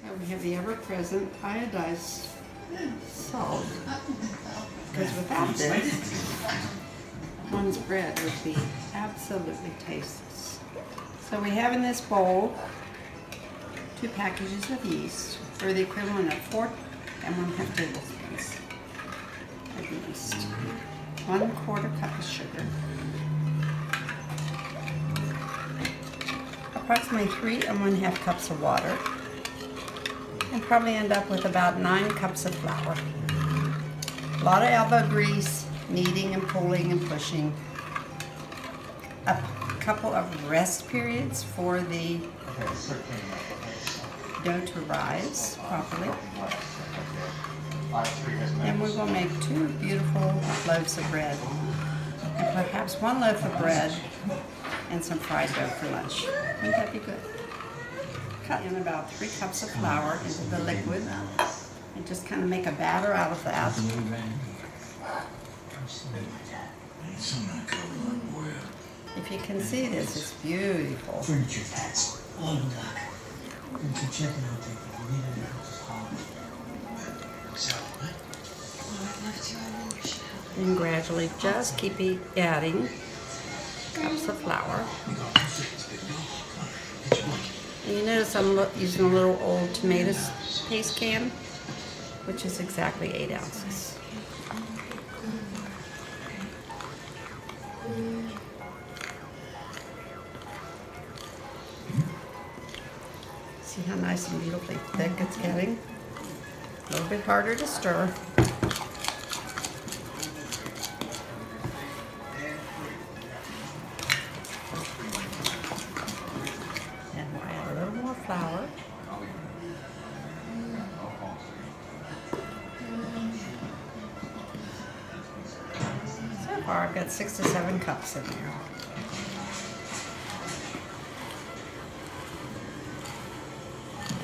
So we have the ever-present iodized salt, because without this, one's bread would be absolutely tasteless. So we have in this bowl 2 packages of yeast, or the equivalent of 4 1/2 tablespoons of yeast, 1/4 cup of sugar, approximately 3 1/2 cups of water, and probably end up with about 9 cups of flour. A lot of elbow grease, kneading and pulling and pushing. A couple of rest periods for the dough to rise properly. And we're going to make 2 beautiful loaves of bread, and perhaps 1 loaf of bread and some fried dough for lunch. Wouldn't that be good? Cut in about 3 cups of flour into the liquid and just kind of make a batter out of that. If you can see this, it's beautiful. And gradually just keep adding cups of flour. And you notice I'm using a little old tomato paste can, which is exactly 8 ounces. See how nice and beautifully thick it's getting? A little bit harder to stir. And we'll add a little more flour. So far I've got 6 to 7 cups in there.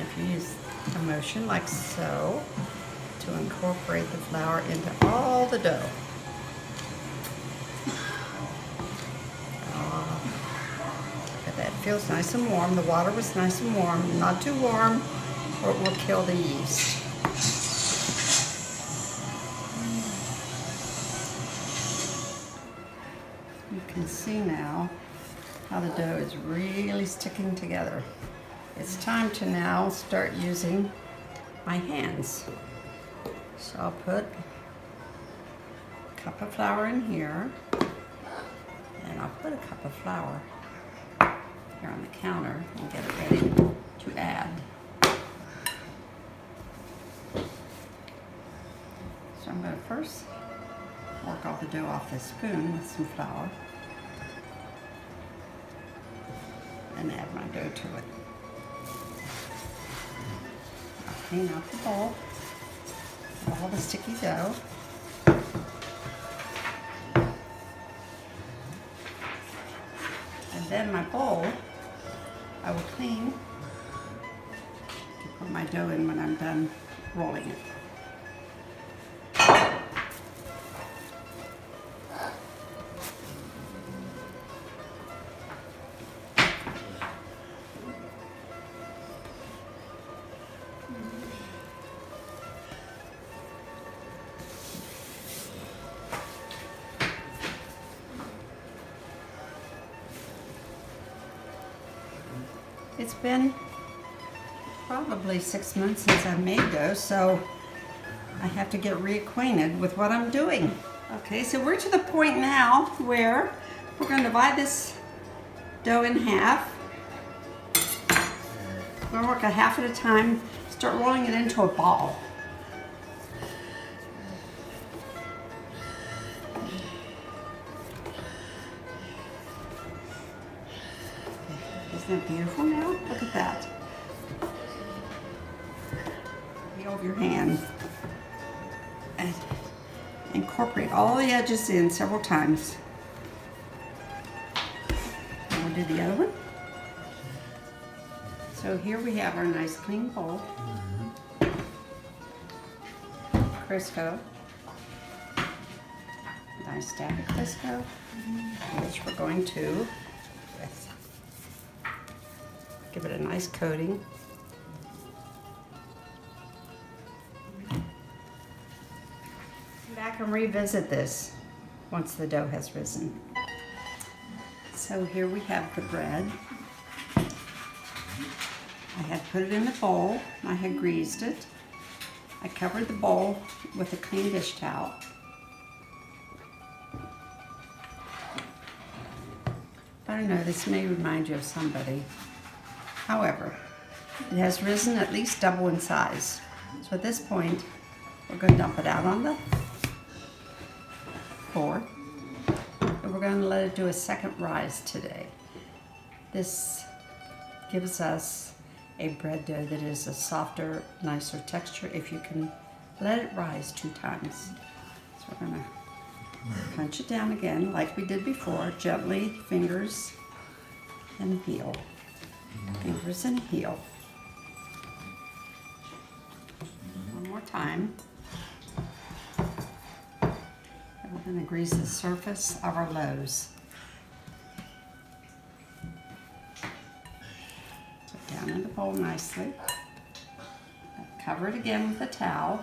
If you use a motion like so to incorporate the flour into all the dough. Look at that, it feels nice and warm. The water was nice and warm, not too warm or it will kill the yeast. You can see now how the dough is really sticking together. It's time to now start using my hands. So I'll put a cup of flour in here, and I'll put a cup of flour here on the counter and get it ready to add. So I'm going to first work all the dough off this spoon with some flour and add my dough to it. Clean out the bowl, all the sticky dough. And then my bowl, I will clean to put my dough in when I'm done rolling it. It's been probably 6 months since I made dough, so I have to get reacquainted with what I'm doing. Okay, so we're to the point now where we're going to divide this dough in half. We're going to work a half at a time, start rolling it into a ball. Isn't that beautiful now? Look at that. Over your hand and incorporate all the edges in several times. And we'll do the other one. So here we have our nice clean bowl. Crisco. Nice stack of Crisco, which we're going to give it a nice coating. back and revisit this once the dough has risen. So here we have the bread. I had put it in the bowl. I had greased it. I covered the bowl with a clean dish towel. I don't know, this may remind you of somebody. However, it has risen at least double in size. So at this point, we're going to dump it out on the board. And we're going to let it do a second rise today. This gives us a bread dough that is a softer, nicer texture if you can let it rise 2 times. So we're going to punch it down again like we did before, gently, fingers and heel. Fingers and heel. One more time. And we're going to grease the surface of our loaves. Down in the bowl nicely. Cover it again with a towel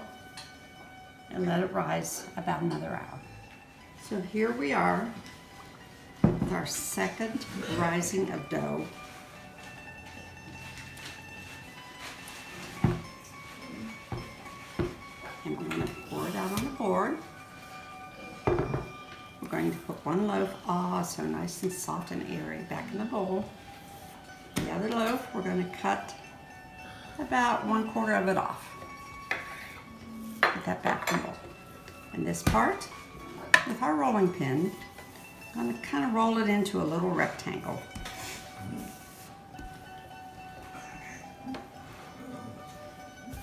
and let it rise about another hour. So here we are with our second rising of dough. And we're going to pour it out on the board. We're going to put one loaf, so nice and soft and airy, back in the bowl. The other loaf, we're going to cut about 1/4 of it off. Put that back in the bowl. And this part, with our rolling pin, I'm going to kind of roll it into a little rectangle.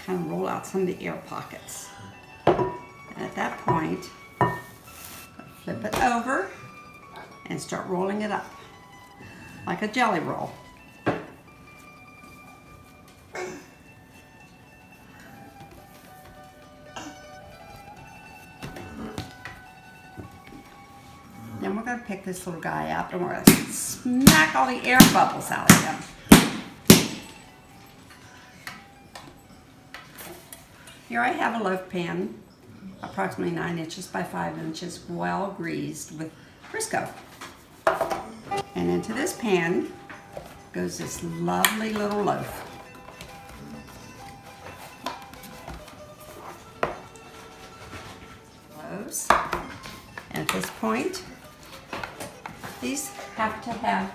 Kind of roll out some of the air pockets. And at that point, flip it over and start rolling it up like a jelly roll. Then we're going to pick this little guy up and we're going to smack all the air bubbles out of him. Here I have a loaf pan, approximately 9 inches by 5 inches, well greased with Crisco. And into this pan goes this lovely little loaf. Loaves. And at this point, these have to have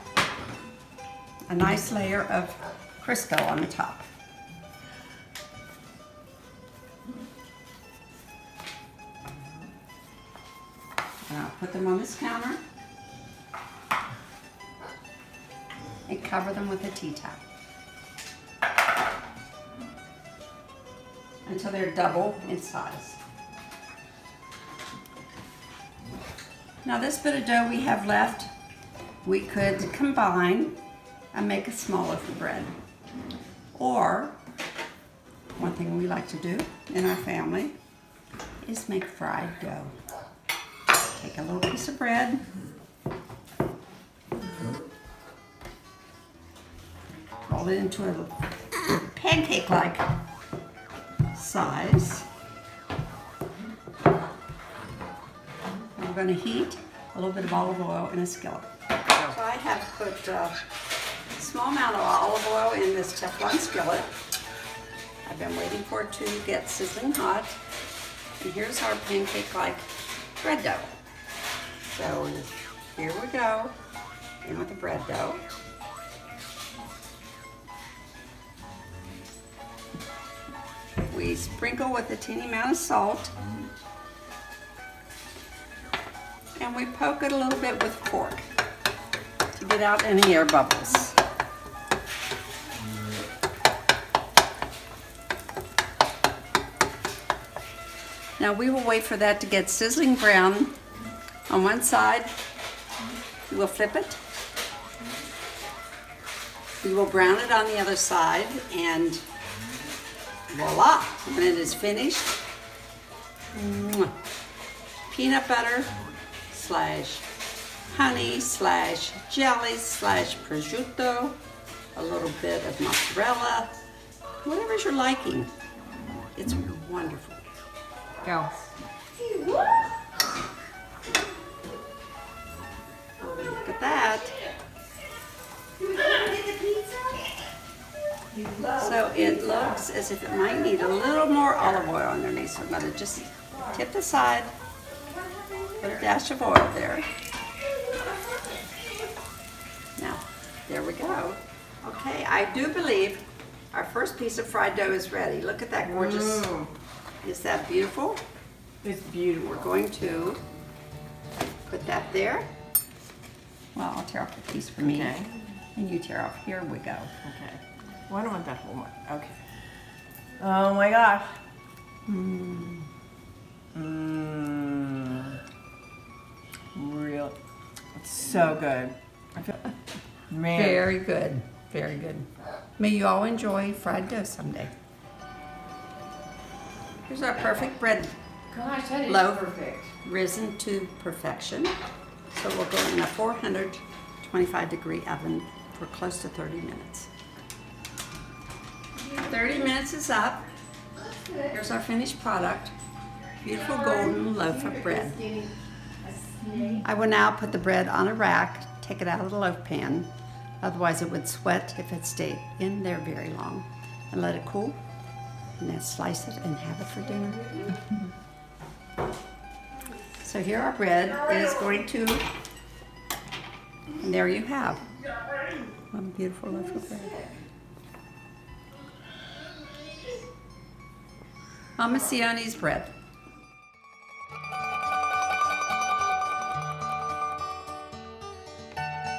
a nice layer of Crisco on the top. And I'll put them on this counter and cover them with a tea towel until they're double in size. Now this bit of dough we have left, we could combine and make a small loaf of bread. Or, one thing we like to do in our family is make fried dough. Take a little piece of bread, roll it into a pancake-like size. We're going to heat a little bit of olive oil in a skillet. So I have put a small amount of olive oil in this Teflon skillet. I've been waiting for it to get sizzling hot. And here's our pancake-like bread dough. So here we go, in with the bread dough. We sprinkle with a teeny amount of salt. And we poke it a little bit with a fork to get out any air bubbles. Now we will wait for that to get sizzling brown on one side. We will flip it. We will brown it on the other side, and voila, when it is finished, peanut butter / honey / jelly / prosciutto, a little bit of mozzarella, whatever's your liking. It's wonderful. Go. Look at that. So it looks as if it might need a little more olive oil underneath. So I'm going to just tip the side, put a dash of oil there. Now, there we go. Okay, I do believe our first piece of fried dough is ready. Look at that gorgeous. Is that beautiful? It's beautiful. We're going to put that there. Well, I'll tear off a piece for me. Okay. And you tear off. Here we go. Okay. Well, I don't want that whole one. Okay. Oh my gosh. Real. It's so good. I feel, man. Very good. Very good. May you all enjoy fried dough someday. Here's our perfect bread Gosh, that is loaf, perfect. risen to perfection. So we'll go in a 425-degree oven for close to 30 minutes. 30 minutes is up. Here's our finished product. Beautiful golden loaf of bread. I will now put the bread on a rack, take it out of the loaf pan. Otherwise it would sweat if it stayed in there very long. And let it cool. And then slice it and have it for dinner. So here our bread is going to, and there you have one beautiful loaf of bread. Mama Sione's bread.